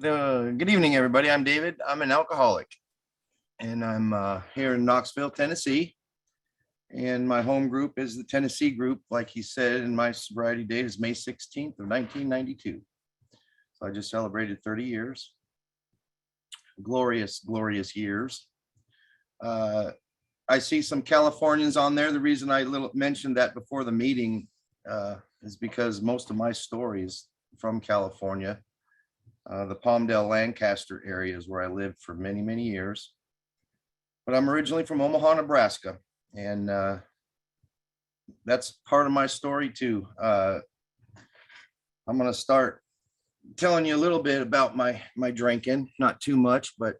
Good evening, everybody. I'm David. I'm an alcoholic, and I'm here in Knoxville, Tennessee. And my home group is the Tennessee group, like he said. And my sobriety date is May 16th of 1992. So I just celebrated 30 years, glorious, glorious years. Uh, I see some Californians on there. The reason I mentioned that before the meeting is because most of my stories from California. The Palmdale, Lancaster area is where I lived for many, many years. But I'm originally from Omaha, Nebraska, and that's part of my story too. I'm going to start telling you a little bit about my drinking, not too much, but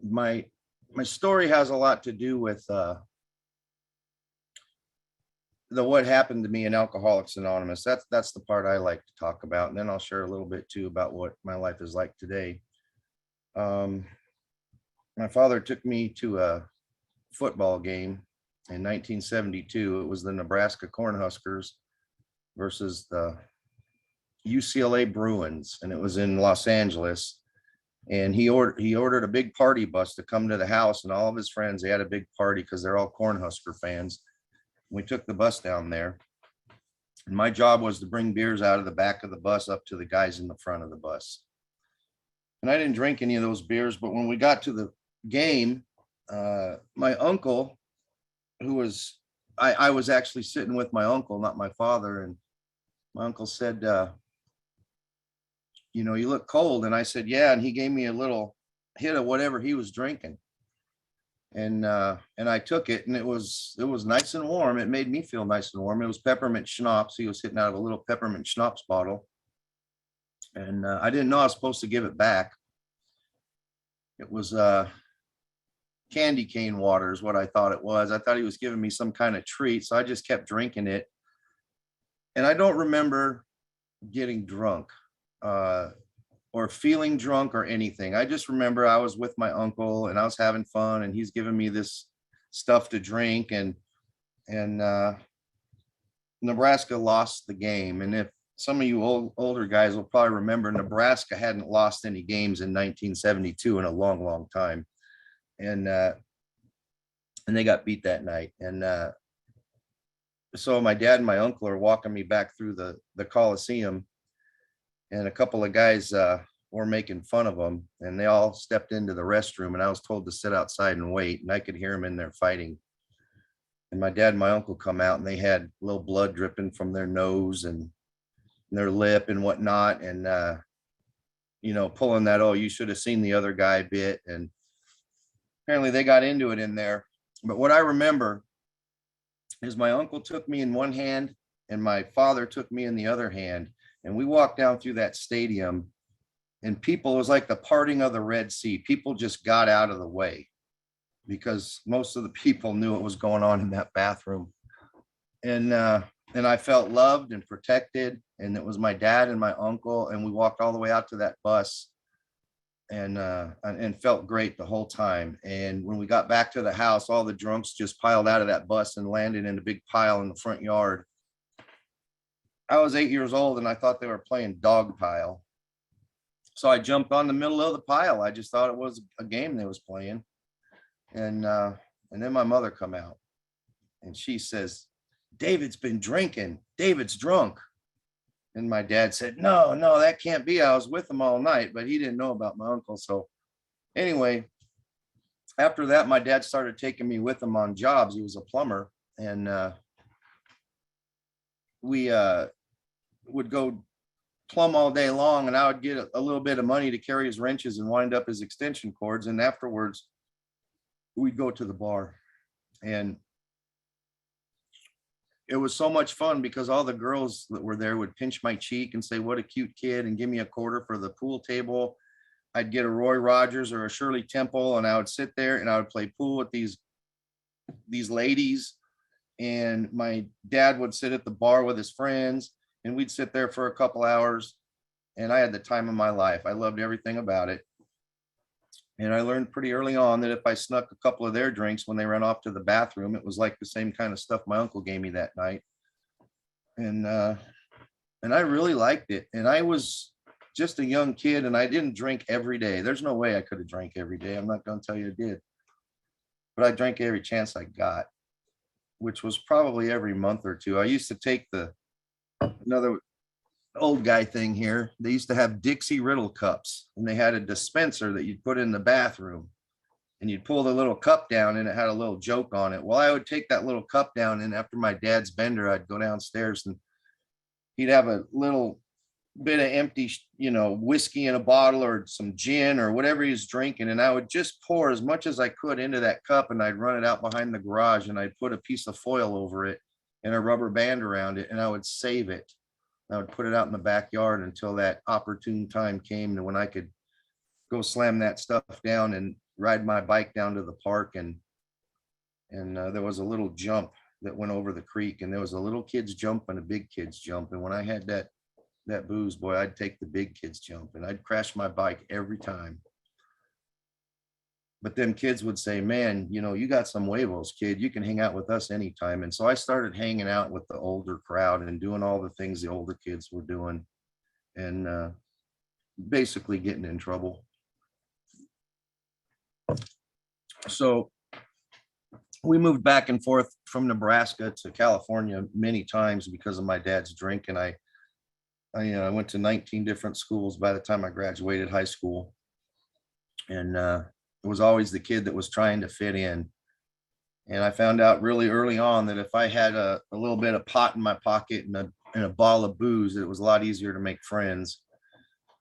my story has a lot to do with what happened to me in Alcoholics Anonymous. That's the part I like to talk about, and then I'll share a little bit too about what my life is like today. My father took me to a football game in 1972. It was the Nebraska Cornhuskers versus the UCLA Bruins, and it was in Los Angeles. And he ordered a big party bus to come to the house, and all of his friends, they had a big party because they're all Cornhusker fans. We took the bus down there, and my job was to bring beers out of the back of the bus up to the guys in the front of the bus. And I didn't drink any of those beers, but when we got to the game, my uncle, I was actually sitting with my uncle, not my father, and my uncle said, you look cold. And I said, yeah, and he gave me a little hit of whatever he was drinking. And I took it, and it was nice and warm. It made me feel nice and warm. It was peppermint schnapps. He was hitting out of a little peppermint schnapps bottle. And I didn't know I was supposed to give it back. It was candy cane water is what I thought it was. I thought he was giving me some kind of treat. So I just kept drinking it. And I don't remember getting drunk or feeling drunk or anything. I just remember I was with my uncle and I was having fun, and he's giving me this stuff to drink, and Nebraska lost the game. And if some of you older guys will probably remember, Nebraska hadn't lost any games in 1972 in a long, long time. And they got beat that night. And so my dad and my uncle are walking me back through the Coliseum, and a couple of guys were making fun of them, and they all stepped into the restroom, and I was told to sit outside and wait, and I could hear them in there fighting. And my dad and my uncle come out, and they had a little blood dripping from their nose and their lip and whatnot, and pulling that, oh, you should have seen the other guy bit. And apparently they got into it in there. But what I remember is my uncle took me in one hand and my father took me in the other hand, and we walked down through that stadium, and people, it was like the parting of the Red Sea. People just got out of the way because most of the people knew what was going on in that bathroom. And I felt loved and protected. And it was my dad and my uncle, and we walked all the way out to that bus, and felt great the whole time. And when we got back to the house, all the drunks just piled out of that bus and landed in a big pile in the front yard. I was 8 years old, and I thought they were playing dog pile. So I jumped on the middle of the pile. I just thought it was a game they was playing. And then my mother come out, and she says, David's been drinking. David's drunk. And my dad said, no, that can't be. I was with him all night, but he didn't know about my uncle. So anyway, after that, my dad started taking me with him on jobs. He was a plumber, and we would go plumb all day long, and I would get a little bit of money to carry his wrenches and wind up his extension cords. And afterwards, we'd go to the bar, and it was so much fun because all the girls that were there would pinch my cheek and say, what a cute kid, and give me a quarter for the pool table. I'd get a Roy Rogers or a Shirley Temple, and I would sit there and I would play pool with these ladies. And my dad would sit at the bar with his friends, and we'd sit there for a couple hours, and I had the time of my life. I loved everything about it. And I learned pretty early on that if I snuck a couple of their drinks when they ran off to the bathroom, it was like the same kind of stuff my uncle gave me that night. And I really liked it. And I was just a young kid, and I didn't drink every day. There's no way I could have drank every day. I'm not going to tell you I did, but I drank every chance I got, which was probably every month or two. I used to take another old guy thing here. They used to have Dixie Riddle cups, and they had a dispenser that you'd put in the bathroom, and you'd pull the little cup down, and it had a little joke on it. Well, I would take that little cup down, and after my dad's bender, I'd go downstairs, and he'd have a little bit of empty, whiskey in a bottle or some gin or whatever he's drinking. And I would just pour as much as I could into that cup, and I'd run it out behind the garage, and I'd put a piece of foil over it and a rubber band around it, and I would save it. I would put it out in the backyard until that opportune time came to when I could go slam that stuff down and ride my bike down to the park. And there was a little jump that went over the creek, and there was a little kid's jump and a big kid's jump. And when I had that booze, boy, I'd take the big kid's jump, and I'd crash my bike every time. But them kids would say, man, you got some huevos, kid. You can hang out with us anytime. And so I started hanging out with the older crowd and doing all the things the older kids were doing, and basically getting in trouble. So we moved back and forth from Nebraska to California many times because of my dad's drink. And I went to 19 different schools by the time I graduated high school. And it was always the kid that was trying to fit in. And I found out really early on that if I had a little bit of pot in my pocket and a bottle of booze, it was a lot easier to make friends.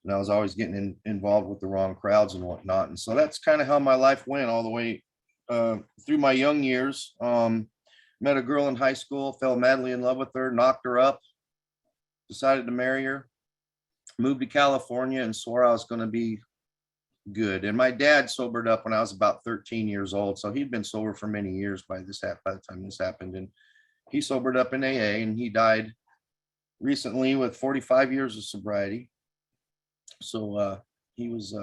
And I was always getting involved with the wrong crowds and whatnot. And so that's kind of how my life went all the way through my young years. Met a girl in high school, fell madly in love with her, knocked her up, decided to marry her, moved to California, and swore I was going to be good. And my dad sobered up when I was about 13 years old. So he'd been sober for many years by the time this happened. And he sobered up in AA, and he died recently with 45 years of sobriety. So he was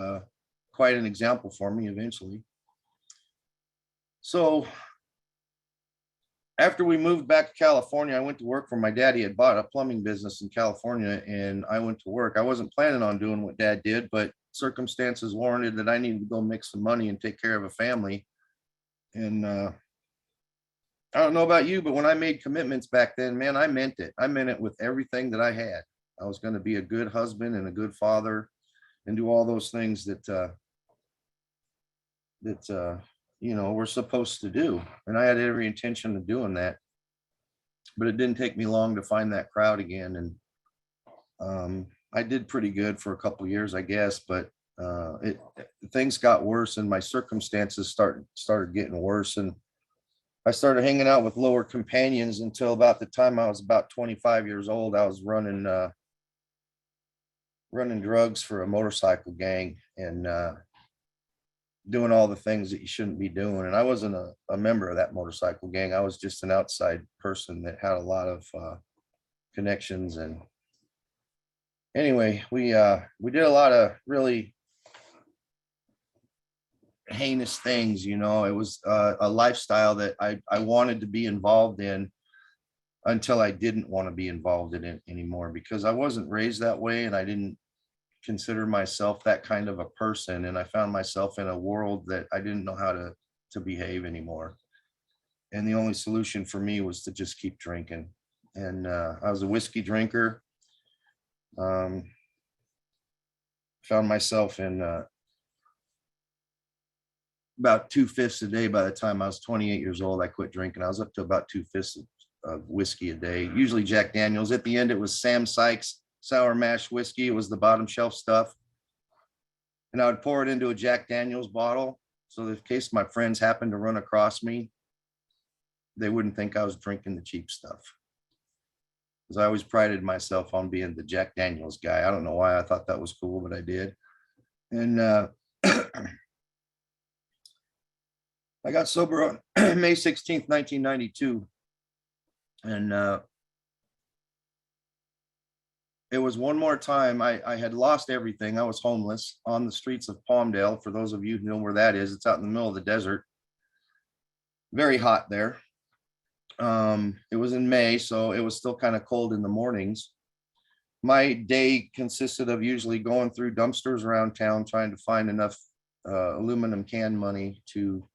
quite an example for me eventually. So after we moved back to California, I went to work for my dad. He had bought a plumbing business in California, and I went to work. I wasn't planning on doing what Dad did, but circumstances warranted that I needed to go make some money and take care of a family. And I don't know about you, but when I made commitments back then, man, I meant it. I meant it with everything that I had. I was going to be a good husband and a good father and do all those things that we're supposed to do. And I had every intention of doing that. But it didn't take me long to find that crowd again. And I did pretty good for a couple of years, I guess, but things got worse, and my circumstances started getting worse. And I started hanging out with lower companions until about the time I was about 25 years old. I was running drugs for a motorcycle gang, and doing all the things that you shouldn't be doing. And I wasn't a member of that motorcycle gang. I was just an outside person that had a lot of connections. And anyway, we did a lot of really heinous things. It was a lifestyle that I wanted to be involved in until I didn't want to be involved in it anymore, because I wasn't raised that way, and I didn't consider myself that kind of a person. And I found myself in a world that I didn't know how to behave anymore. And the only solution for me was to just keep drinking. And I was a whiskey drinker. Found myself in about 2/5 a day. By the time I was 28 years old, I quit drinking. I was up to about 2/5 of whiskey a day, usually Jack Daniels. At the end, it was Sam Sykes sour mash whiskey. It was the bottom shelf stuff. And I would pour it into a Jack Daniels bottle, so that in case my friends happened to run across me, they wouldn't think I was drinking the cheap stuff. Because I always prided myself on being the Jack Daniels guy. I don't know why I thought that was cool, but I did. And I got sober on May 16th, 1992. And it was one more time. I had lost everything. I was homeless on the streets of Palmdale. For those of you who know where that is, it's out in the middle of the desert. Very hot there. It was in May, so it was still kind of cold in the mornings. my day consisted of usually going through dumpsters around town, trying to find enough aluminum can money to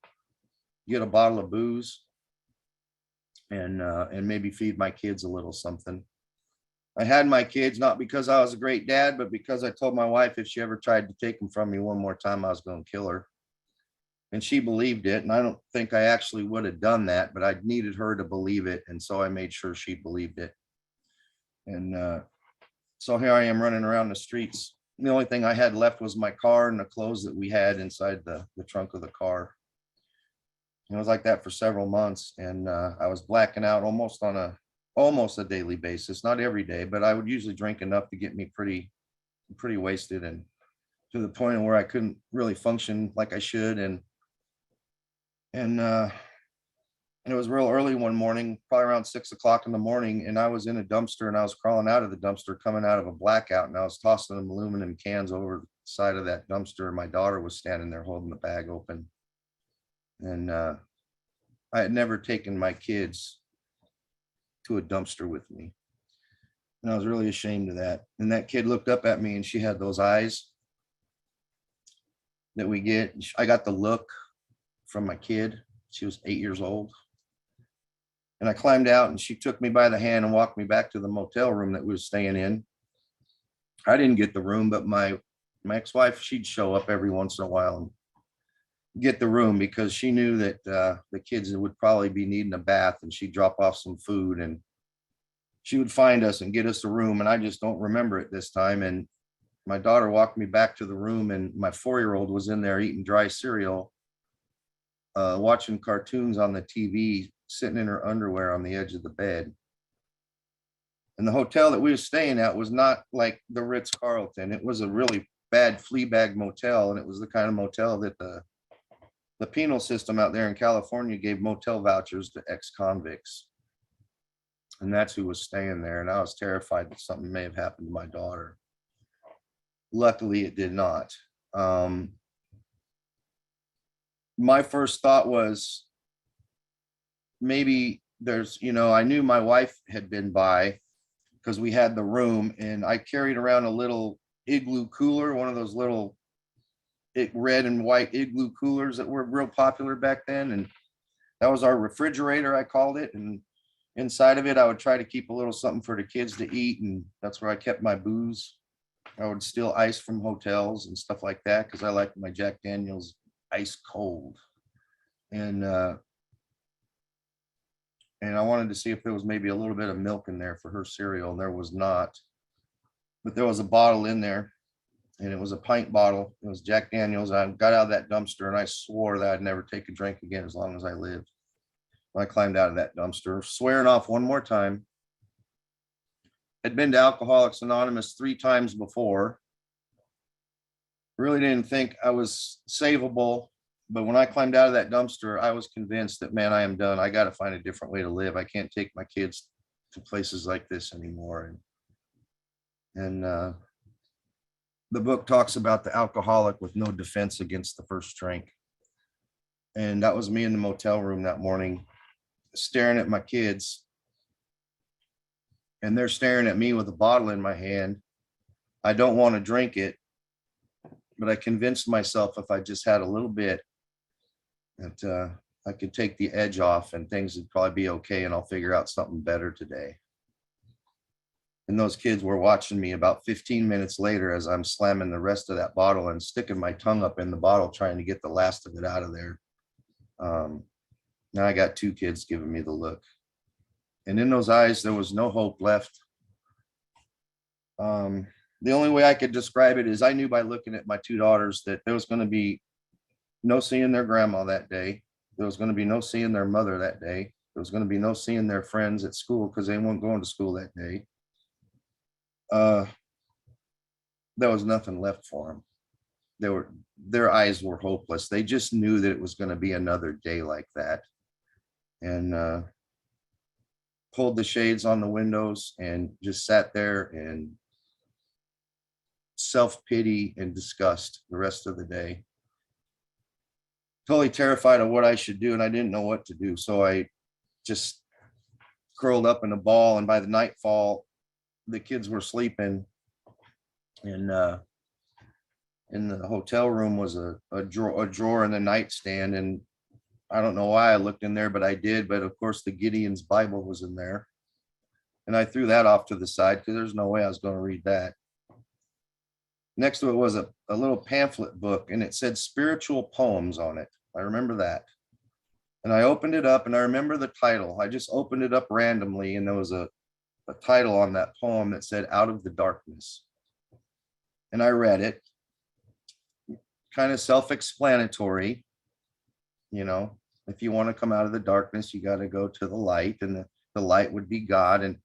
get a bottle of booze and maybe feed my kids a little something. I had my kids not because I was a great dad, but because I told my wife if she ever tried to take them from me one more time, I was going to kill her. And she believed it. And I don't think I actually would have done that, but I needed her to believe it. And so I made sure she believed it. And so here I am running around the streets. The only thing I had left was my car and the clothes that we had inside the trunk of the car. And it was like that for several months. And I was blacking out almost a daily basis, not every day, but I would usually drink enough to get me pretty wasted, and to the point where I couldn't really function like I should. And it was real early one morning, probably around 6 o'clock in the morning, and I was in a dumpster and I was crawling out of the dumpster, coming out of a blackout, and I was tossing them aluminum cans over the side of that dumpster. And my daughter was standing there holding the bag open. And I had never taken my kids to a dumpster with me. And I was really ashamed of that. And that kid looked up at me and she had those eyes that we get. I got the look from my kid. She was 8 years old. And I climbed out and she took me by the hand and walked me back to the motel room that we were staying in. I didn't get the room, but my ex-wife, she'd show up every once in a while and get the room because she knew that the kids would probably be needing a bath, and she'd drop off some food and she would find us and get us a room. And I just don't remember it this time. And my daughter walked me back to the room, and my 4-year-old was in there eating dry cereal, watching cartoons on the TV, sitting in her underwear on the edge of the bed. And the hotel that we were staying at was not like the Ritz-Carlton. It was a really bad flea bag motel, and it was the kind of motel that the penal system out there in California gave motel vouchers to ex-convicts. And that's who was staying there. And I was terrified that something may have happened to my daughter. Luckily, it did not. My first thought was maybe there's, I knew my wife had been by because we had the room, and I carried around a little igloo cooler, one of those little red and white igloo coolers that were real popular back then. And that was our refrigerator, I called it. And inside of it, I would try to keep a little something for the kids to eat. And that's where I kept my booze. I would steal ice from hotels and stuff like that because I liked my Jack Daniels ice cold. And I wanted to see if there was maybe a little bit of milk in there for her cereal. And there was not. But there was a bottle in there. And it was a pint bottle. It was Jack Daniels. I got out of that dumpster and I swore that I'd never take a drink again as long as I lived. I climbed out of that dumpster, swearing off one more time. I'd been to Alcoholics Anonymous 3 times before. Really didn't think I was savable. But when I climbed out of that dumpster, I was convinced that, man, I am done. I got to find a different way to live. I can't take my kids to places like this anymore. And the book talks about the alcoholic with no defense against the first drink. And that was me in the motel room that morning, staring at my kids. And they're staring at me with a bottle in my hand. I don't want to drink it, but I convinced myself if I just had a little bit that I could take the edge off and things would probably be okay, and I'll figure out something better today. And those kids were watching me about 15 minutes later as I'm slamming the rest of that bottle and sticking my tongue up in the bottle, trying to get the last of it out of there. Now I got 2 kids giving me the look. And in those eyes, there was no hope left. The only way I could describe it is I knew by looking at my 2 daughters that there was going to be no seeing their grandma that day. There was going to be no seeing their mother that day. There was going to be no seeing their friends at school because they weren't going to school that day. There was nothing left for them. Their eyes were hopeless. They just knew that it was going to be another day like that. And pulled the shades on the windows and just sat there in self-pity and disgust the rest of the day. Totally terrified of what I should do, and I didn't know what to do. So I just curled up in a ball, and by the nightfall, the kids were sleeping, and in the hotel room was a drawer in the nightstand, and I don't know why I looked in there, but I did. But of course, the Gideon's Bible was in there, and I threw that off to the side because there's no way I was going to read that. Next to it was a little pamphlet book, and it said spiritual poems on it. I remember that. And I opened it up, and I remember the title. I just opened it up randomly, and there was a title on that poem that said Out of the Darkness. And I read it, kind of self-explanatory. You know, if you want to come out of the darkness, you got to go to the light, and the light would be God. And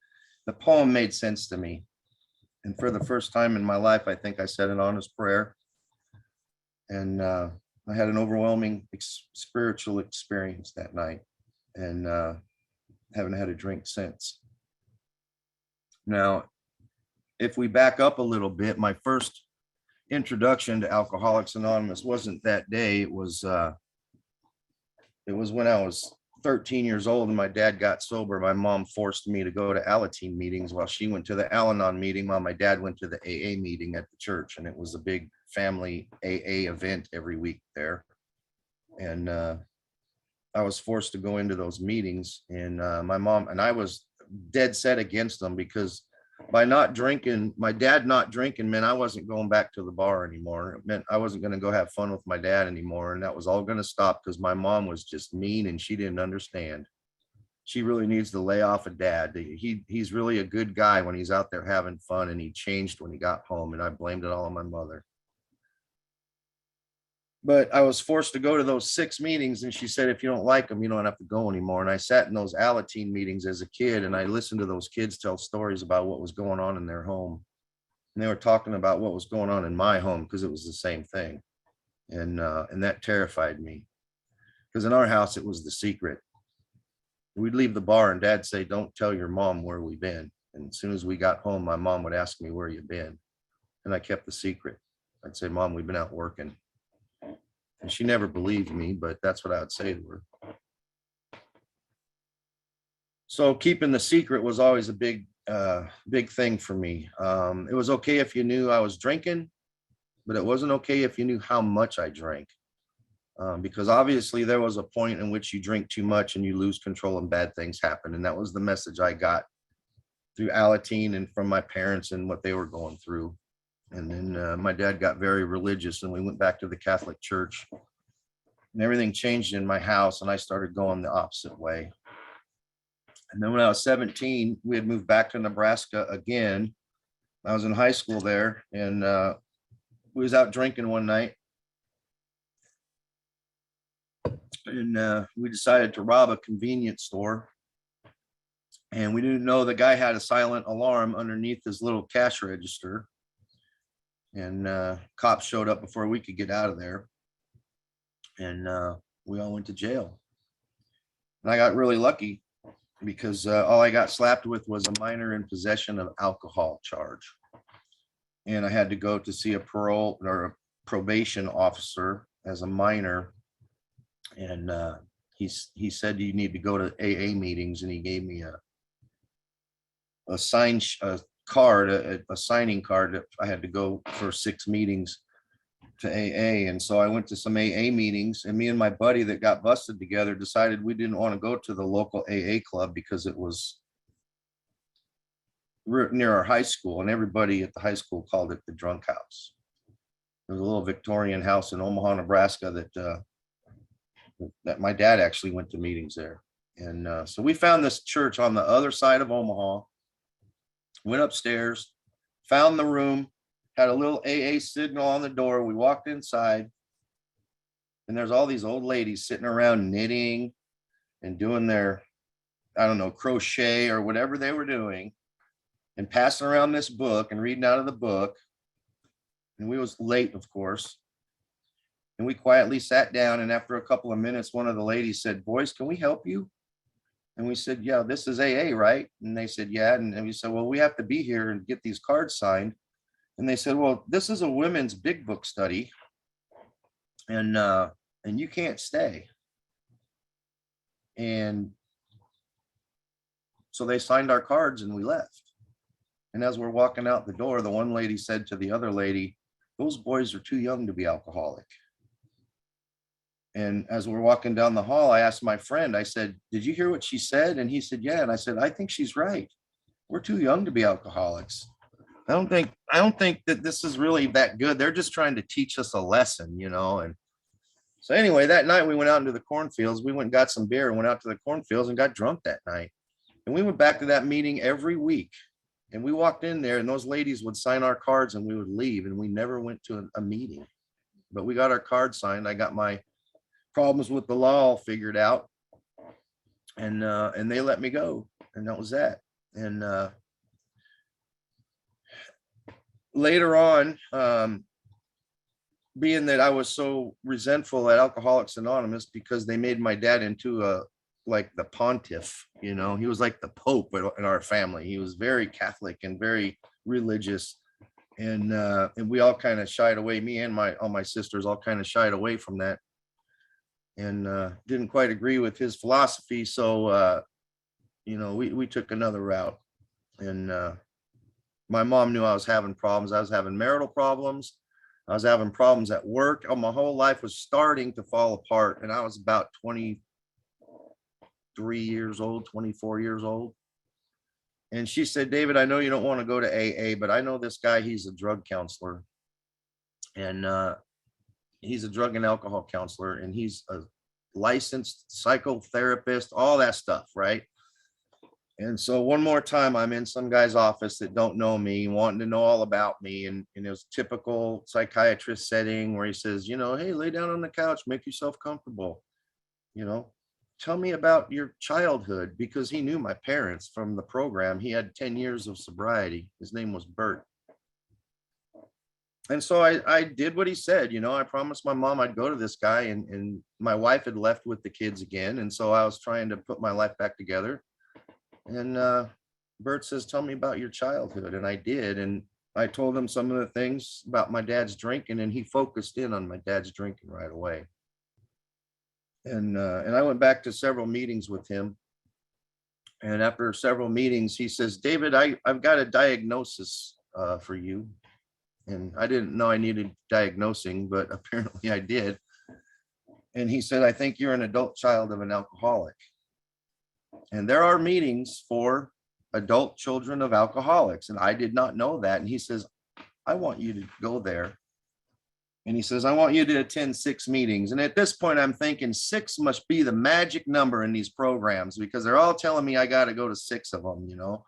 the poem made sense to me. And for the first time in my life, I think I said an honest prayer. And I had an overwhelming spiritual experience that night, and haven't had a drink since. Now, if we back up a little bit, my first introduction to Alcoholics Anonymous wasn't that day. It was when I was 13 years old and my dad got sober. My mom forced me to go to Alateen meetings while she went to the Al-Anon meeting, while my dad went to the AA meeting at the church. And it was a big family AA event every week there. And I was forced to go into those meetings, and my mom and I was dead set against them, because by not drinking, my dad not drinking meant I wasn't going back to the bar anymore. It meant I wasn't going to go have fun with my dad anymore. And that was all going to stop, because my mom was just mean and she didn't understand. She really needs to lay off of dad. He's really a good guy when he's out there having fun, and he changed when he got home, and I blamed it all on my mother. But I was forced to go to those 6 meetings, and she said, if you don't like them, you don't have to go anymore. And I sat in those Alateen meetings as a kid, and I listened to those kids tell stories about what was going on in their home. And they were talking about what was going on in my home, because it was the same thing. And that terrified me, because in our house, it was the secret. We'd leave the bar and dad say, don't tell your mom where we've been. And as soon as we got home, my mom would ask me, where you been? And I kept the secret. I'd say, Mom, we've been out working. And she never believed me, but that's what I would say to her. So keeping the secret was always a big thing for me. It was okay if you knew I was drinking, but it wasn't okay if you knew how much I drank. Because obviously there was a point in which you drink too much and you lose control and bad things happen. And that was the message I got through Alateen and from my parents and what they were going through. And then my dad got very religious, and we went back to the Catholic Church, and everything changed in my house, and I started going the opposite way. And then when I was 17, we had moved back to Nebraska again. I was in high school there, and we was out drinking one night, and we decided to rob a convenience store. And we didn't know the guy had a silent alarm underneath his little cash register. And cops showed up before we could get out of there, and we all went to jail. And I got really lucky, because all I got slapped with was a minor in possession of alcohol charge. And I had to go to see a parole or a probation officer as a minor. And he said, you need to go to AA meetings. And he gave me a signing card that I had to go for 6 meetings to AA. And so I went to some AA meetings, and me and my buddy that got busted together decided we didn't want to go to the local AA club, because it was near our high school, and everybody at the high school called it the drunk house. There was a little Victorian house in Omaha, Nebraska that my dad actually went to meetings there. And so we found this church on the other side of Omaha, went upstairs, found the room, had a little AA signal on the door. We walked inside, and there's all these old ladies sitting around knitting and doing their, I don't know, crochet or whatever they were doing, and passing around this book and reading out of the book. And we was late, of course. And we quietly sat down, and after a couple of minutes, one of the ladies said, boys, can we help you? And we said, yeah, this is AA, right? And they said, yeah. And we said, well, we have to be here and get these cards signed. And they said, well, this is a women's big book study, and you can't stay. And so they signed our cards, and we left. And as we're walking out the door, the one lady said to the other lady, "Those boys are too young to be alcoholic." And as we're walking down the hall, I asked my friend, I said, "Did you hear what she said?" And he said, "Yeah." And I said, "I think she's right. We're too young to be alcoholics." I don't think that this is really that good. They're just trying to teach us a lesson, you know. And so anyway, that night we went out into the cornfields. We went and got some beer and went out to the cornfields and got drunk that night. And we went back to that meeting every week. And we walked in there and those ladies would sign our cards and we would leave. And we never went to a meeting, but we got our cards signed. I got my problems with the law all figured out. And they let me go. And that was that. And later on, being that I was so resentful at Alcoholics Anonymous because they made my dad into a like the pontiff, you know, he was like the Pope in our family. He was very Catholic and very religious. And we all kind of shied away. Me and all my sisters all kind of shied away from that and didn't quite agree with his philosophy. So, you know, we took another route. And my mom knew I was having problems. I was having marital problems. I was having problems at work. Oh, my whole life was starting to fall apart. And I was about 23 years old, 24 years old. And she said, "David, I know you don't want to go to AA, but I know this guy, he's a drug counselor. And he's a drug and alcohol counselor. And he's a licensed psychotherapist, all that stuff, right?" And so one more time, I'm in some guy's office that don't know me, wanting to know all about me. And it was typical psychiatrist setting where he says, you know, "Hey, lay down on the couch, make yourself comfortable. You know, tell me about your childhood," because he knew my parents from the program. He had 10 years of sobriety. His name was Bert. And so I did what he said. You know, I promised my mom I'd go to this guy, and my wife had left with the kids again. And so I was trying to put my life back together. And Bert says, "Tell me about your childhood." And I did. And I told him some of the things about my dad's drinking, and he focused in on my dad's drinking right away. And I went back to several meetings with him. And after several meetings, he says, "David, I've got a diagnosis for you." And I didn't know I needed diagnosing, but apparently I did. And he said, "I think you're an adult child of an alcoholic. And there are meetings for adult children of alcoholics." And I did not know that. And he says, "I want you to go there." And he says, "I want you to attend 6 meetings." And at this point, I'm thinking 6 must be the magic number in these programs because they're all telling me I got to go to 6 of them, you know.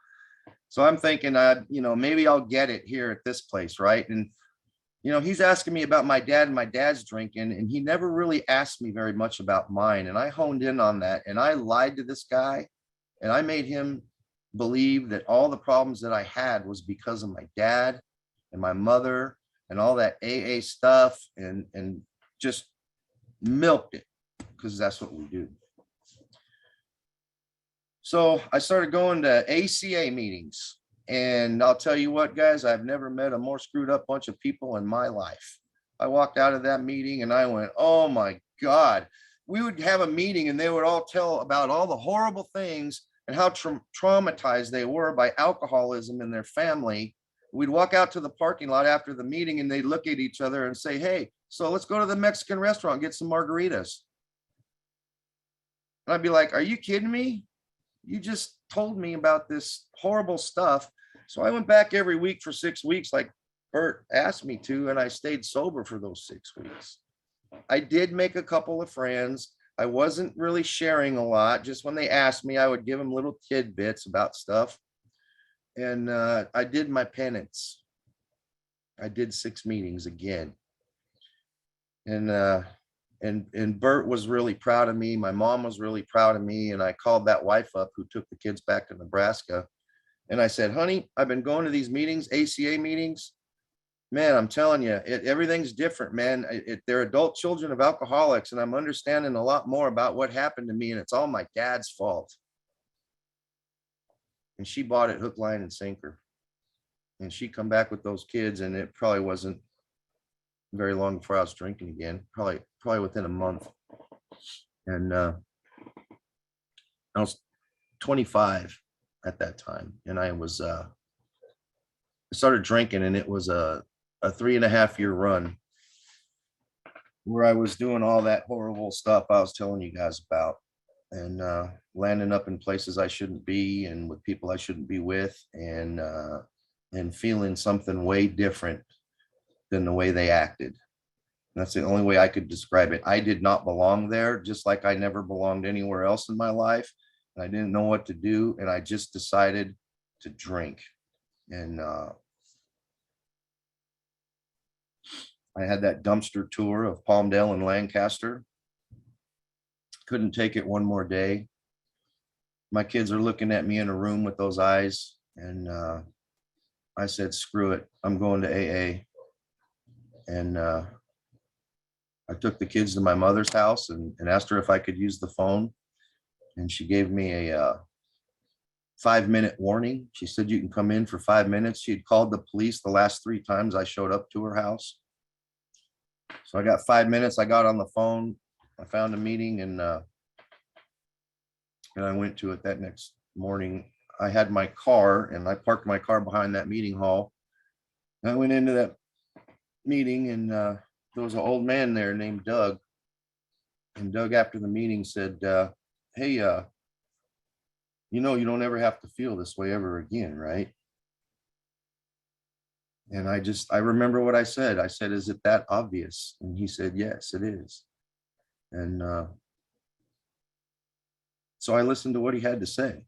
So I'm thinking, you know, maybe I'll get it here at this place, right? And, you know, he's asking me about my dad and my dad's drinking, and he never really asked me very much about mine. And I honed in on that, and I lied to this guy, and I made him believe that all the problems that I had was because of my dad and my mother and all that AA stuff, and just milked it because that's what we do. So I started going to ACA meetings, and I'll tell you what, guys, I've never met a more screwed up bunch of people in my life. I walked out of that meeting and I went, oh my God. We would have a meeting and they would all tell about all the horrible things and how traumatized they were by alcoholism in their family. We'd walk out to the parking lot after the meeting and they'd look at each other and say, "Hey, so let's go to the Mexican restaurant, get some margaritas." And I'd be like, "Are you kidding me? You just told me about this horrible stuff." So I went back every week for 6 weeks, like Bert asked me to, and I stayed sober for those 6 weeks. I did make a couple of friends. I wasn't really sharing a lot. Just when they asked me, I would give them little tidbits about stuff. And I did my penance. I did 6 meetings again. And Bert was really proud of me. My mom was really proud of me. And I called that wife up who took the kids back to Nebraska. And I said, "Honey, I've been going to these meetings, ACA meetings. Man, I'm telling you, everything's different, man. They're adult children of alcoholics. And I'm understanding a lot more about what happened to me. And it's all my dad's fault." And she bought it hook, line, and sinker. And she come back with those kids. And it probably wasn't very long before I was drinking again, probably within a month. And I was 25 at that time, and I was I started drinking, and it was a 3.5 year run where I was doing all that horrible stuff I was telling you guys about, and landing up in places I shouldn't be and with people I shouldn't be with, and feeling something way different than the way they acted. That's the only way I could describe it. I did not belong there, just like I never belonged anywhere else in my life. I didn't know what to do, and I just decided to drink. And I had that dumpster tour of Palmdale and Lancaster. Couldn't take it one more day. My kids are looking at me in a room with those eyes, and I said, screw it, I'm going to AA. And I took the kids to my mother's house and asked her if I could use the phone. And she gave me a 5-minute warning. She said, you can come in for 5 minutes. She had called the police the last 3 times I showed up to her house. So I got 5 minutes. I got on the phone. I found a meeting, and I went to it that next morning. I had my car, and I parked my car behind that meeting hall. I went into that meeting, and there was an old man there named Doug. And Doug, after the meeting, said, hey, you know, you don't ever have to feel this way ever again, right? And I remember what I said. I said, is it that obvious? And he said, yes, it is. And so I listened to what he had to say.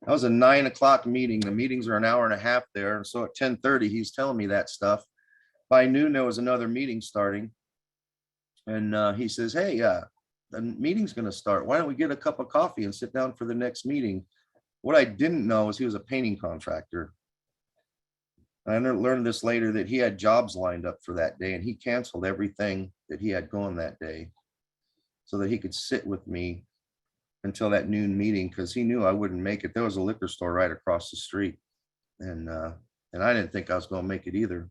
That was a 9 o'clock meeting. The meetings are an hour and a half there. And so at 10:30, he's telling me that stuff. By noon, there was another meeting starting. And he says, hey, the meeting's going to start. Why don't we get a cup of coffee and sit down for the next meeting? What I didn't know is he was a painting contractor. I learned this later, that he had jobs lined up for that day, and he canceled everything that he had going that day so that he could sit with me until that noon meeting, because he knew I wouldn't make it. There was a liquor store right across the street, and I didn't think I was going to make it either.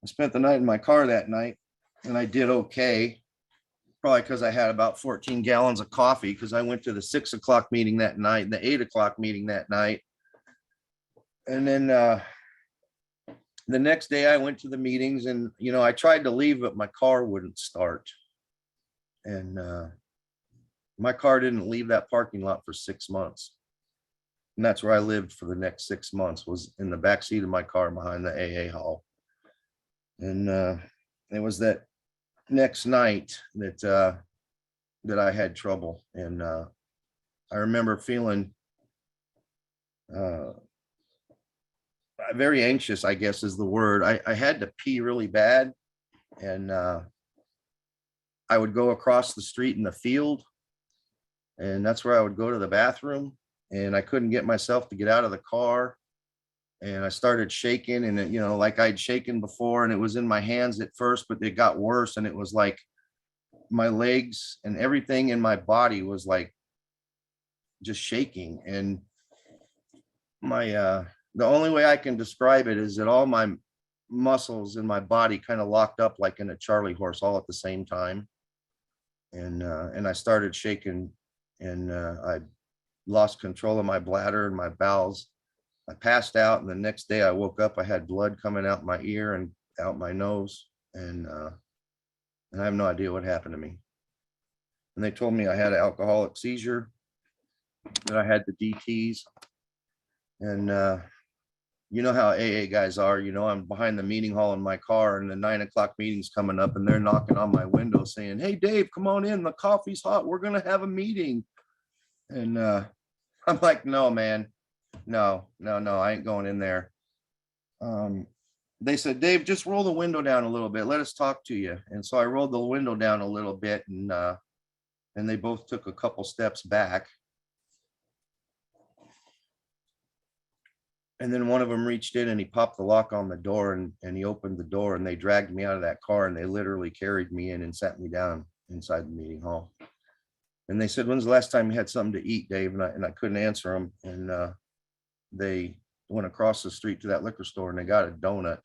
I spent the night in my car that night, and I did okay, probably because I had about 14 gallons of coffee, because I went to the 6 o'clock meeting that night and the 8 o'clock meeting that night. And then the next day I went to the meetings, and, you know, I tried to leave, but my car wouldn't start. And my car didn't leave that parking lot for 6 months. And that's where I lived for the next 6 months, was in the back seat of my car behind the AA hall. And it was that next night that I had trouble. And I remember feeling very anxious, I guess is the word. I had to pee really bad. And I would go across the street in the field, and that's where I would go to the bathroom. And I couldn't get myself to get out of the car. And I started shaking, and you know, like I'd shaken before, and it was in my hands at first, but it got worse. And it was like my legs and everything in my body was like just shaking. And my the only way I can describe it is that all my muscles in my body kind of locked up like in a Charlie horse all at the same time. And I started shaking, and I lost control of my bladder and my bowels. I passed out, and the next day I woke up, I had blood coming out my ear and out my nose, and I have no idea what happened to me. And they told me I had an alcoholic seizure, that I had the DTs. And you know how AA guys are, you know, I'm behind the meeting hall in my car, and the 9 o'clock meeting's coming up, and they're knocking on my window saying, hey, Dave, come on in. The coffee's hot. We're going to have a meeting. And I'm like, no, man, no, I ain't going in there. They said, Dave, just roll the window down a little bit. Let us talk to you. And so I rolled the window down a little bit, and they both took a couple steps back. And then one of them reached in, and he popped the lock on the door, and he opened the door, and they dragged me out of that car, and they literally carried me in and sat me down inside the meeting hall. And they said, when's the last time you had something to eat, Dave? And I couldn't answer them. And they went across the street to that liquor store, and they got a donut,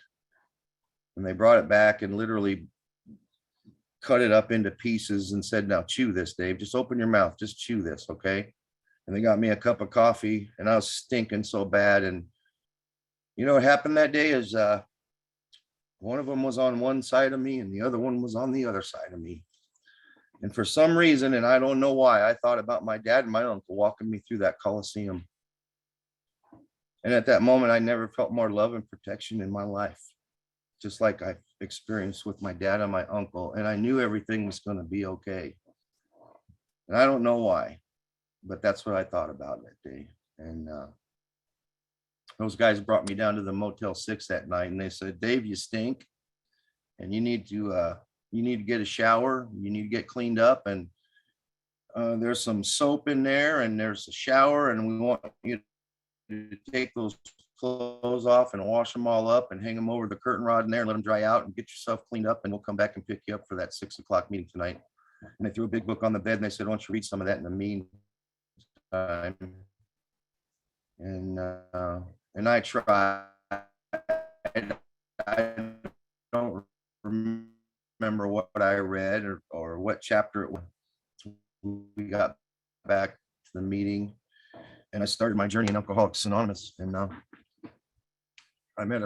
and they brought it back and literally cut it up into pieces and said, now chew this, Dave. Just open your mouth. Just chew this. Okay. And they got me a cup of coffee, and I was stinking so bad. And You know what happened that day is one of them was on one side of me and the other one was on the other side of me. And for some reason, and I don't know why, I thought about my dad and my uncle walking me through that Coliseum. And at that moment, I never felt more love and protection in my life, just like I experienced with my dad and my uncle. And I knew everything was going to be okay. And I don't know why, but that's what I thought about that day. And those guys brought me down to the Motel 6 that night, and they said, Dave, you stink, and you need to get a shower. You need to get cleaned up, and there's some soap in there, and there's a shower, and we want you to take those clothes off and wash them all up and hang them over the curtain rod in there and let them dry out and get yourself cleaned up, and we'll come back and pick you up for that 6 o'clock meeting tonight. And they threw a big book on the bed, and they said, why don't you read some of that in the meantime? And I tried. I don't remember what I read or what chapter it was. We got back to the meeting, and I started my journey in Alcoholics Anonymous. And I met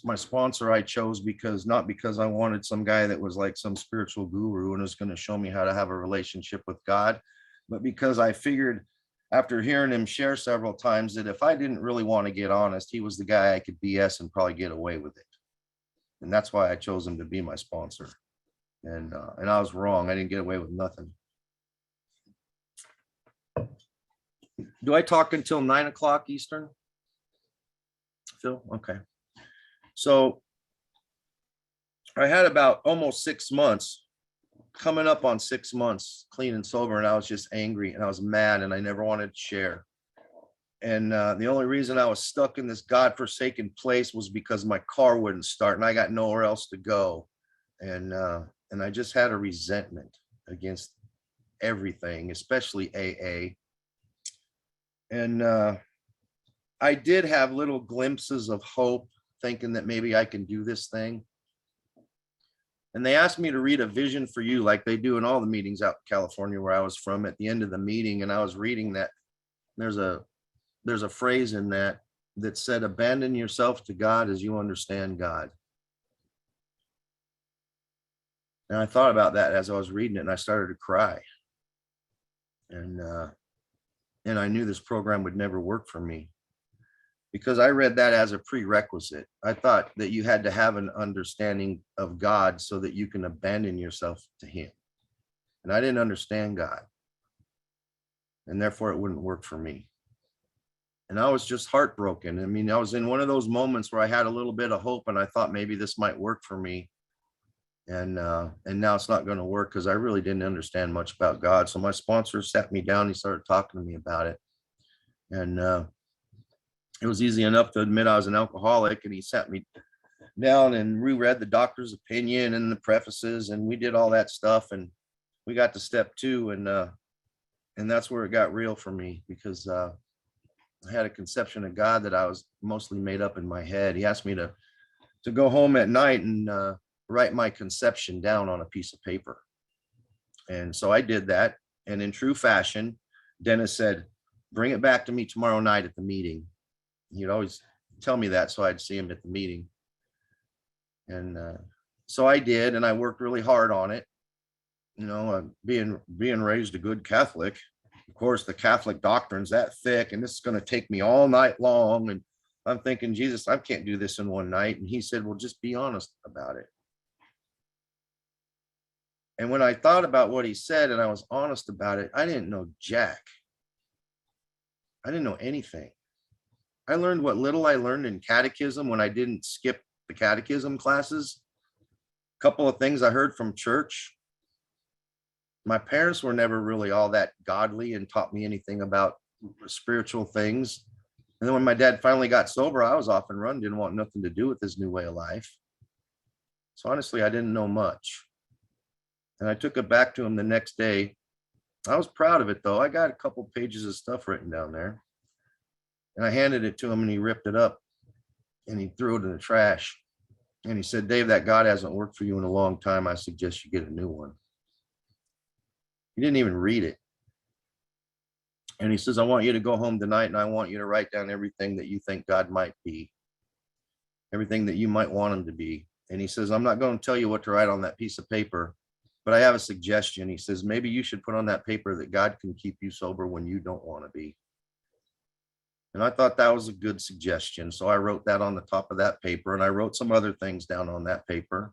my sponsor I chose not because I wanted some guy that was like some spiritual guru and was going to show me how to have a relationship with God, but because I figured, after hearing him share several times, that if I didn't really want to get honest, he was the guy I could BS and probably get away with it. And that's why I chose him to be my sponsor. And I was wrong. I didn't get away with nothing. Do I talk until 9 o'clock Eastern? Phil? Okay. So I had about almost 6 months, coming up on 6 months, clean and sober, and I was just angry and I was mad and I never wanted to share. And the only reason I was stuck in this godforsaken place was because my car wouldn't start and I got nowhere else to go. And I just had a resentment against everything, especially AA. And I did have little glimpses of hope, thinking that maybe I can do this thing. And they asked me to read a vision for you, like they do in all the meetings out in California where I was from, at the end of the meeting. And I was reading that. There's a phrase in that said, abandon yourself to God as you understand God. And I thought about that as I was reading it, and I started to cry. And I knew this program would never work for me, because I read that as a prerequisite. I thought that you had to have an understanding of God so that you can abandon yourself to him. And I didn't understand God, and therefore it wouldn't work for me. And I was just heartbroken. I mean, I was in one of those moments where I had a little bit of hope and I thought maybe this might work for me. And now it's not going to work because I really didn't understand much about God. So my sponsor sat me down. He started talking to me about it. And it was easy enough to admit I was an alcoholic. And he sat me down and reread the doctor's opinion and the prefaces. And we did all that stuff. And we got to step 2. And that's where it got real for me, because I had a conception of God that I was mostly made up in my head. He asked me to go home at night and write my conception down on a piece of paper. And so I did that. And in true fashion, Dennis said, bring it back to me tomorrow night at the meeting. He'd always tell me that so I'd see him at the meeting. And so I did, and I worked really hard on it. You know, being raised a good Catholic, of course, the Catholic doctrine's that thick, and this is going to take me all night long. And I'm thinking, Jesus, I can't do this in one night. And he said, well, just be honest about it. And when I thought about what he said and I was honest about it, I didn't know jack. I didn't know anything. I learned what little I learned in catechism when I didn't skip the catechism classes. A couple of things I heard from church. My parents were never really all that godly and taught me anything about spiritual things. And then when my dad finally got sober, I was off and run, didn't want nothing to do with his new way of life. So honestly, I didn't know much. And I took it back to him the next day. I was proud of it, though. I got a couple pages of stuff written down there. And I handed it to him, and he ripped it up and he threw it in the trash. And he said, Dave, that God hasn't worked for you in a long time. I suggest you get a new one. He didn't even read it. And he says, I want you to go home tonight and I want you to write down everything that you think God might be. everything that you might want them to be. And he says, I'm not going to tell you what to write on that piece of paper, but I have a suggestion. He says, maybe you should put on that paper that God can keep you sober when you don't want to be. And I thought that was a good suggestion. So I wrote that on the top of that paper, and I wrote some other things down on that paper.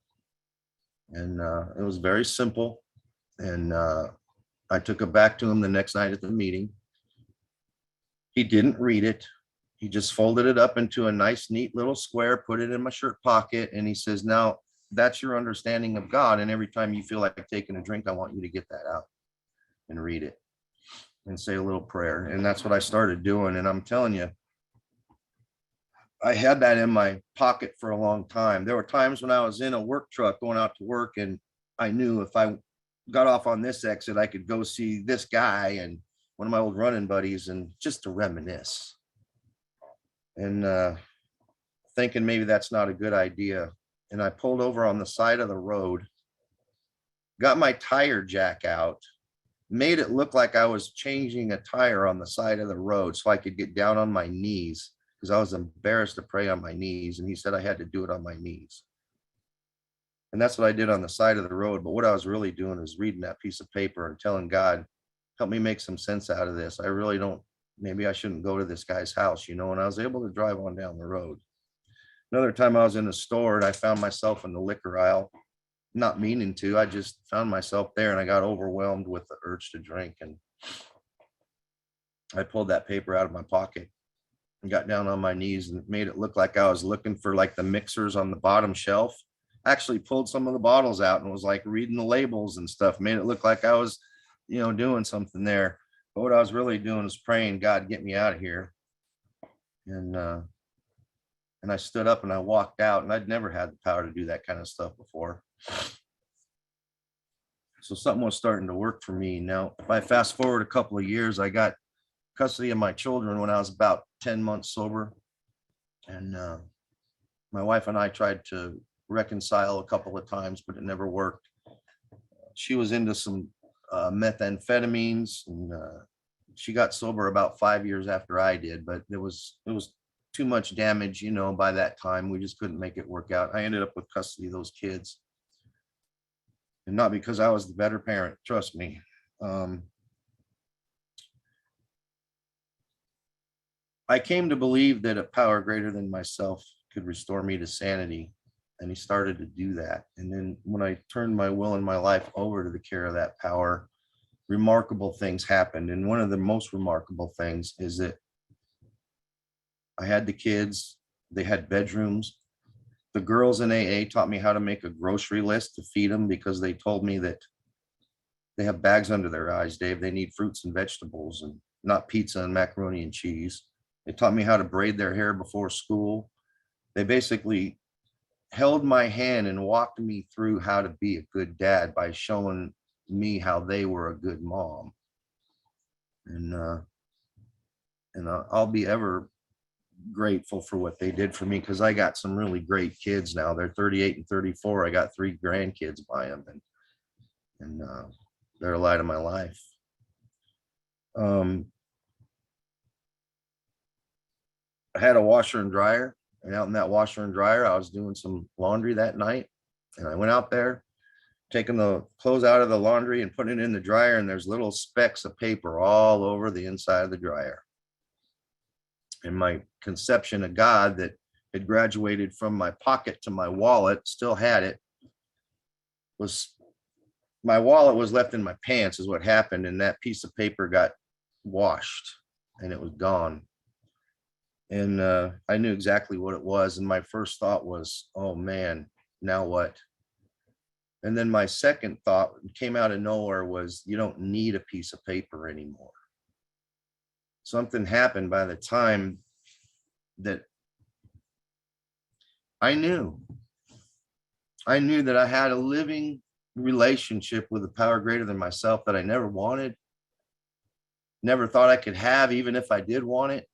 And it was very simple. And I took it back to him the next night at the meeting. He didn't read it. He just folded it up into a nice, neat little square, put it in my shirt pocket. And he says, now that's your understanding of God. And every time you feel like taking a drink, I want you to get that out and read it and say a little prayer. And that's what I started doing. And I'm telling you, I had that in my pocket for a long time. There were times when I was in a work truck going out to work, and I knew if I got off on this exit, I could go see this guy and one of my old running buddies, and just to reminisce. And thinking maybe that's not a good idea. And I pulled over on the side of the road, got my tire jack out, made it look like I was changing a tire on the side of the road so I could get down on my knees, because I was embarrassed to pray on my knees. And he said I had to do it on my knees. And that's what I did on the side of the road. But what I was really doing is reading that piece of paper and telling God, help me make some sense out of this. I really don't, maybe I shouldn't go to this guy's house, and I was able to drive on down the road. Another time I was in the store and I found myself in the liquor aisle, not meaning to, I just found myself there, and I got overwhelmed with the urge to drink. And I pulled that paper out of my pocket and got down on my knees and made it look like I was looking for like the mixers on the bottom shelf. Actually pulled some of the bottles out and was like reading the labels and stuff, made it look like I was, doing something there. But what I was really doing is praying, God, get me out of here. And I stood up and I walked out, and I'd never had the power to do that kind of stuff before. So something was starting to work for me. Now, if I fast forward a couple of years, I got custody of my children when I was about 10 months sober. And my wife and I tried to reconcile a couple of times, but it never worked. She was into some methamphetamines, and she got sober about 5 years after I did, but it was too much damage, by that time. We just couldn't make it work out. I ended up with custody of those kids, and not because I was the better parent, trust me. I came to believe that a power greater than myself could restore me to sanity, and he started to do that. And then when I turned my will and my life over to the care of that power, remarkable things happened. And one of the most remarkable things is that I had the kids, they had bedrooms. The girls in AA taught me how to make a grocery list to feed them, because they told me that they have bags under their eyes, Dave. They need fruits and vegetables and not pizza and macaroni and cheese. They taught me how to braid their hair before school. They basically held my hand and walked me through how to be a good dad by showing me how they were a good mom. And I'll be ever grateful for what they did for me, because I got some really great kids now. They're 38 and 34. I got 3 grandkids by them, and they're a light of my life. I had a washer and dryer, and out in that washer and dryer, I was doing some laundry that night, and I went out there, taking the clothes out of the laundry and putting it in the dryer, and there's little specks of paper all over the inside of the dryer. And my conception of God that had graduated from my pocket to my wallet, still had it, was my wallet was left in my pants is what happened. And that piece of paper got washed and it was gone. And I knew exactly what it was. And my first thought was, oh man, now what? And then my second thought came out of nowhere was, you don't need a piece of paper anymore. Something happened by the time that I knew that I had a living relationship with a power greater than myself that I never wanted, never thought I could have, even if I did want it.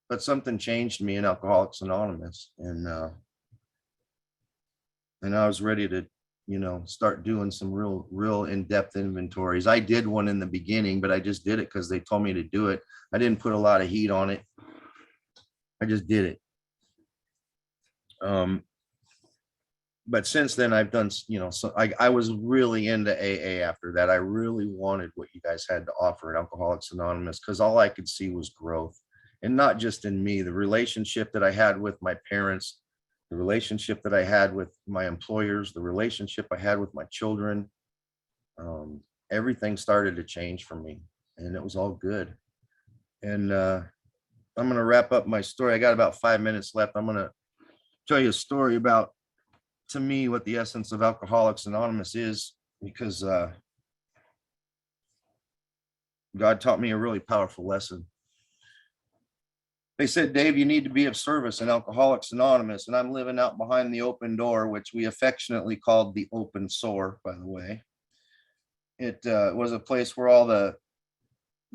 But something changed me in Alcoholics Anonymous, and I was ready to, start doing some real in-depth inventories. I did one in the beginning, but I just did it because they told me to do it. I didn't put a lot of heat on it. I just did it. But since then I've done, so I was really into AA after that. I really wanted what you guys had to offer at Alcoholics Anonymous, because all I could see was growth. And not just in me, the relationship that I had with my parents, the relationship that I had with my employers, the relationship I had with my children. Everything started to change for me, and it was all good. And I'm going to wrap up my story. I got about 5 minutes left. I'm going to tell you a story about, to me, what the essence of Alcoholics Anonymous is, because God taught me a really powerful lesson. They said, Dave, you need to be of service in Alcoholics Anonymous. And I'm living out behind the open door, which we affectionately called the open sore, by the way. It was a place where all the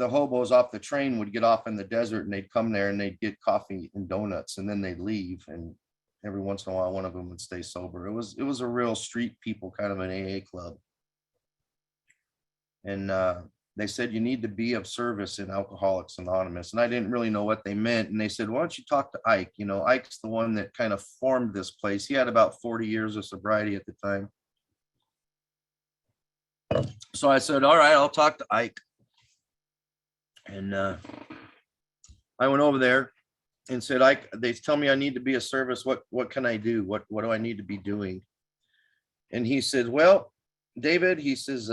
hobos off the train would get off in the desert, and they'd come there and they'd get coffee and donuts, and then they'd leave. And every once in a while, one of them would stay sober. It was a real street people kind of an AA club. And they said, you need to be of service in Alcoholics Anonymous. And I didn't really know what they meant. And they said, why don't you talk to Ike? Ike's the one that kind of formed this place. He had about 40 years of sobriety at the time. So I said, all right, I'll talk to Ike. And I went over there and said, Ike, they tell me I need to be of service. What can I do? What do I need to be doing? And he said, well, David, he says,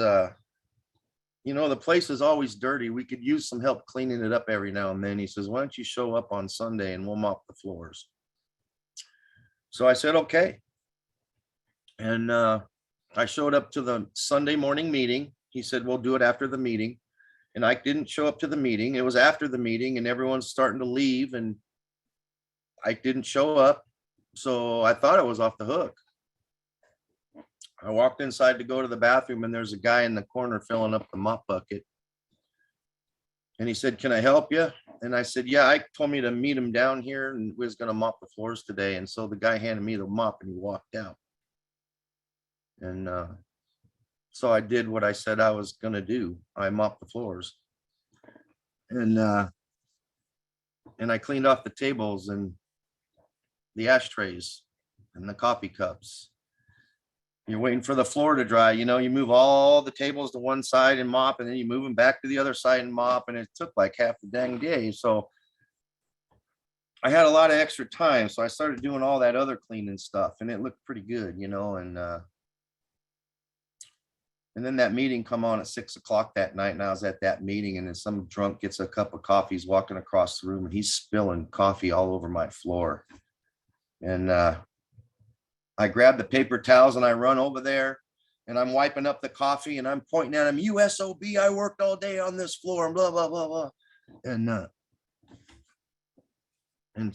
the place is always dirty. We could use some help cleaning it up every now and then. He says, why don't you show up on Sunday and we'll mop the floors? So I said, okay. And I showed up to the Sunday morning meeting. He said, we'll do it after the meeting. And I didn't show up to the meeting. It was after the meeting and everyone's starting to leave, and I didn't show up. So I thought I was off the hook. I walked inside to go to the bathroom, and there's a guy in the corner filling up the mop bucket. And he said, can I help you? And I said, yeah, Ike told me to meet him down here and we was going to mop the floors today. And so the guy handed me the mop and he walked out. And so I did what I said I was going to do. I mopped the floors. And I cleaned off the tables and the ashtrays and the coffee cups. You're waiting for the floor to dry. You move all the tables to one side and mop, and then you move them back to the other side and mop. And it took like half the dang day. So I had a lot of extra time. So I started doing all that other cleaning stuff, and it looked pretty good, and then that meeting come on at 6 o'clock that night. And I was at that meeting, and then some drunk gets a cup of coffee. He's walking across the room and he's spilling coffee all over my floor. And I grabbed the paper towels and I run over there and I'm wiping up the coffee and I'm pointing at him, you SOB, I worked all day on this floor and blah, blah, blah, blah. And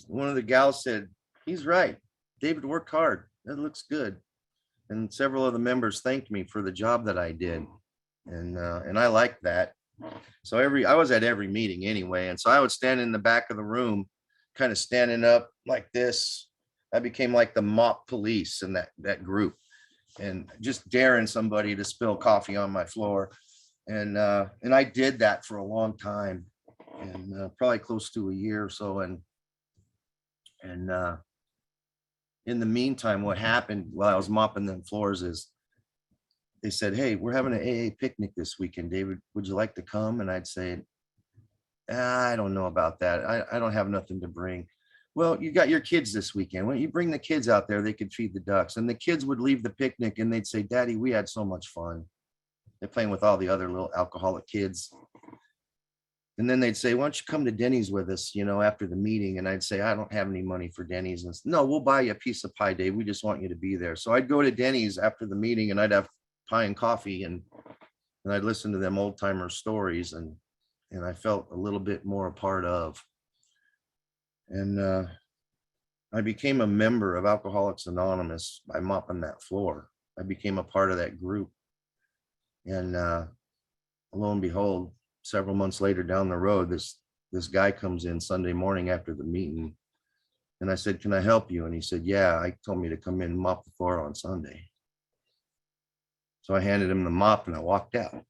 one of the gals said, he's right. David worked hard. That looks good. And several of the members thanked me for the job that I did. And I liked that. So I was at every meeting anyway. And so I would stand in the back of the room, kind of standing up like this. I became like the mop police in that group, and just daring somebody to spill coffee on my floor. And I did that for a long time, and probably close to a year or so. And in the meantime, what happened while I was mopping them floors is they said, hey, we're having an AA picnic this weekend, David, would you like to come? And I'd say, I don't know about that. I don't have nothing to bring. Well, you got your kids this weekend. Why don't you bring the kids out there? They could feed the ducks. And the kids would leave the picnic and they'd say, Daddy, we had so much fun. They're playing with all the other little alcoholic kids. And then they'd say, why don't you come to Denny's with us, after the meeting? And I'd say, I don't have any money for Denny's. And no, we'll buy you a piece of pie, Dave. We just want you to be there. So I'd go to Denny's after the meeting and I'd have pie and coffee and I'd listen to them old timer stories. And I felt a little bit more a part of. And I became a member of Alcoholics Anonymous by mopping that floor. I became a part of that group. And lo and behold, several months later down the road, this guy comes in Sunday morning after the meeting. And I said, can I help you? And he said, yeah, Ike told me to come in and mop the floor on Sunday. So I handed him the mop and I walked out.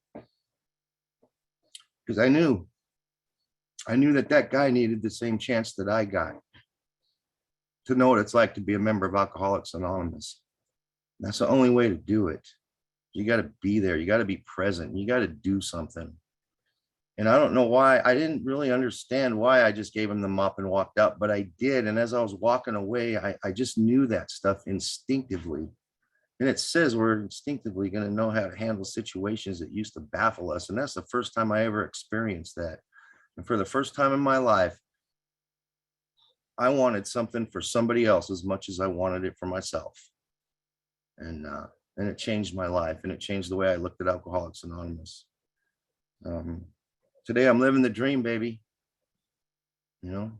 Because I knew that guy needed the same chance that I got to know what it's like to be a member of Alcoholics Anonymous. That's the only way to do it. You got to be there. You got to be present. You got to do something. And I don't know why. I didn't really understand why I just gave him the mop and walked out, but I did. And as I was walking away, I just knew that stuff instinctively. And it says we're instinctively going to know how to handle situations that used to baffle us. And that's the first time I ever experienced that. And for the first time in my life, I wanted something for somebody else as much as I wanted it for myself. And it changed my life, and it changed the way I looked at Alcoholics Anonymous. Today I'm living the dream, baby. You know,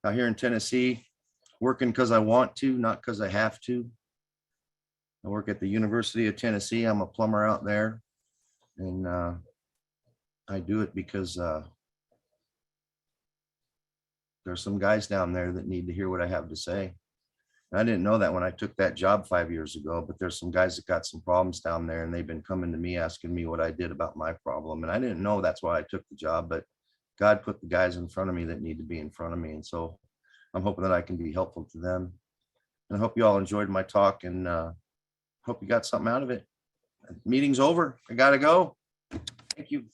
out here in Tennessee, working because I want to, not because I have to. I work at the University of Tennessee. I'm a plumber out there, and I do it because there's some guys down there that need to hear what I have to say. And I didn't know that when I took that job 5 years ago, but there's some guys that got some problems down there, and they've been coming to me asking me what I did about my problem. And I didn't know that's why I took the job, but God put the guys in front of me that need to be in front of me. And so I'm hoping that I can be helpful to them. And I hope you all enjoyed my talk, and hope you got something out of it. Meeting's over. I gotta go. Thank you.